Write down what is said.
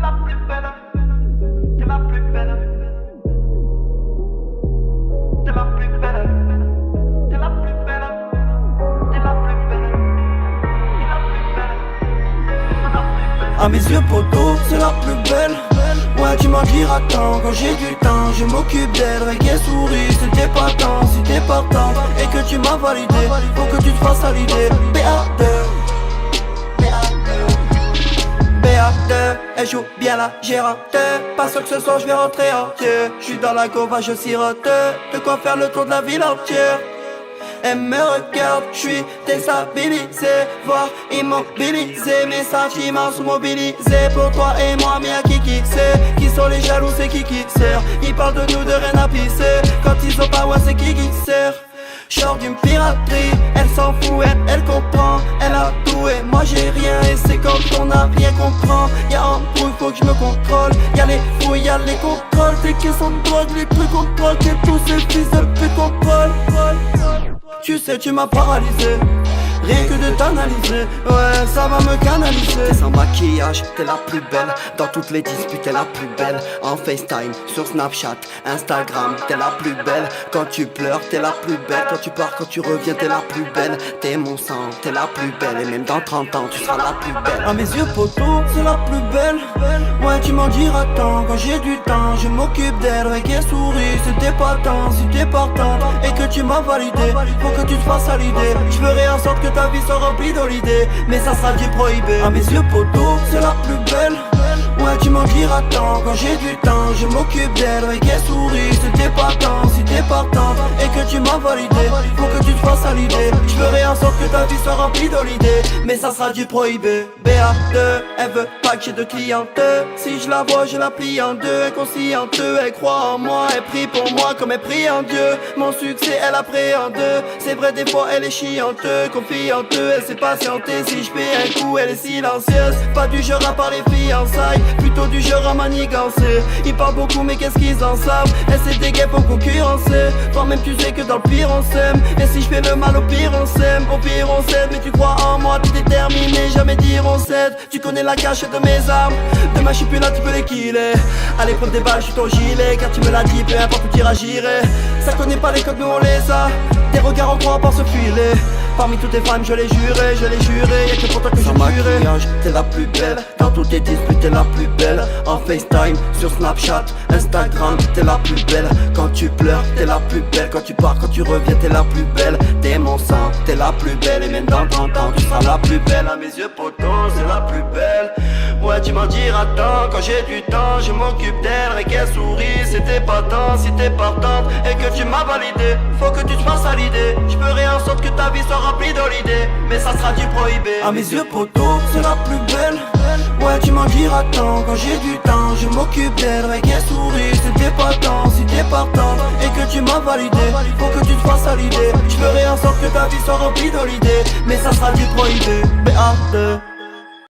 la plus belle. T'es la plus belle. T'es la plus belle. T'es la plus belle. T'es la plus belle. T'es la plus belle. À mes yeux poteau, c'est la plus belle. Ouais, tu m'en diras tant, quand j'ai du temps, je m'occupe d'elle. Reggae souris, c'était pas tant, si t'es partant et que tu m'as validé, faut que tu te fasses à l'idée. BA2, BA2, elle joue bien la gérante. Pas sûr que ce soir je vais rentrer entier. Je suis dans la gova, je sirote, de quoi faire le tour de la ville entière. Elle me regarde, je suis déstabilisé, voire immobilisé. Mes sentiments sont mobilisés pour toi et moi, mais à qui c'est? Qui sont les jaloux, c'est qui sert? Ils parlent de nous, de rien à pisser. Quand ils ont pas, ouais, c'est qui sert? Genre d'une piraterie, elle s'en fout, elle comprend. Elle a tout et moi j'ai rien. Et c'est quand on n'a rien comprend. Y'a un bruit, faut que je me contrôle. Y'a les fouilles, y'a les contrôles. Tes questions de drogue, les trucs contrôlent. Que tous ces fils de pute contrôlent. Tu sais, tu m'as paralysé. Rien que de t'analyser, ouais, ça va me canaliser. T'es sans maquillage, t'es la plus belle. Dans toutes les disputes, t'es la plus belle. En FaceTime, sur Snapchat, Instagram, t'es la plus belle. Quand tu pleures, t'es la plus belle. Quand tu pars, quand tu reviens, t'es la plus belle. T'es mon sang, t'es la plus belle. Et même dans 30 ans, tu seras la plus belle. À mes yeux poteau, c'est la plus belle. Ouais, tu m'en diras tant, quand j'ai du temps, je m'occupe d'elle. Reggae souris, c'était pas tant, si t'es partant et que tu m'as validé, faut que tu te fasses à l'idée. Je ferai en sorte que ta vie soit remplie d'holiday, mais ça sera du prohibé. À mes yeux poteau, c'est la plus belle. Ouais, tu m'en diras tant, quand j'ai du temps, je m'occupe d'elle. Reggae souris, c'était pas tant, si t'es partant et que tu m'as validé, faut que tu te fasses à l'idée. Je ferai en sorte que ta vie soit remplie d'holiday, mais ça sera du prohibé. BA2, elle veut pas que j'ai de cliente. Si je la vois, je la plie en deux. Inconsciente, elle croit en moi, elle prie pour moi comme elle prie en Dieu. Mon succès, elle appréhende. C'est vrai, des fois elle est chiante, confiante, elle s'est patientée. Si je paie un coup, elle est silencieuse. Pas du genre à parler fiançailles, plutôt du genre à manigancer. Ils parlent beaucoup, mais qu'est-ce qu'ils en savent? Elle s'est déguée pour concurrencer. Toi-même, tu sais que dans le pire on s'aime. Et si je fais le mal, au pire on s'aime. Au pire on s'aide, mais tu crois en moi, t'es déterminé, jamais dire on cède. Tu connais la cachette de mes armes. Demain, je suis plus là, tu peux les killer. À l'épreuve des balles, je suis ton gilet. Car tu me l'as dit, peu importe où tu agirais. Ça connaît pas les codes, nous on les a. Tes regards en croix par ce filet. Parmi toutes tes femmes, je l'ai juré, y'a que pour toi que je jurais. T'es la plus belle, dans toutes tes disputes, t'es la plus belle. En FaceTime, sur Snapchat, Instagram, t'es la plus belle. Quand tu pleures, t'es la plus belle. Quand tu pars, quand tu reviens, t'es la plus belle. T'es mon sang, t'es la plus belle. Et même dans 30 ans, tu seras la plus belle. À mes yeux potos, c'est la plus belle. Ouais, tu m'en diras tant, quand j'ai du temps, je m'occupe d'elle. Et qu'elle sourit, c'était pas tant, si t'es partante et que tu m'as validé, faut que tu te fasses à l'idée. Je ferai en sorte que ta vie soit remplie d'holiday, mais ça sera du prohibé. À mes yeux poteau, c'est la plus belle. Ouais, tu m'en diras tant, quand j'ai du temps, je m'occupe d'elle. Reggae souris, c'était pas tant, si t'es partant et que tu m'as validé, faut que tu te fasses à l'idée. Je ferai en sorte que ta vie soit remplie d'holiday, mais ça sera du prohibé. BA2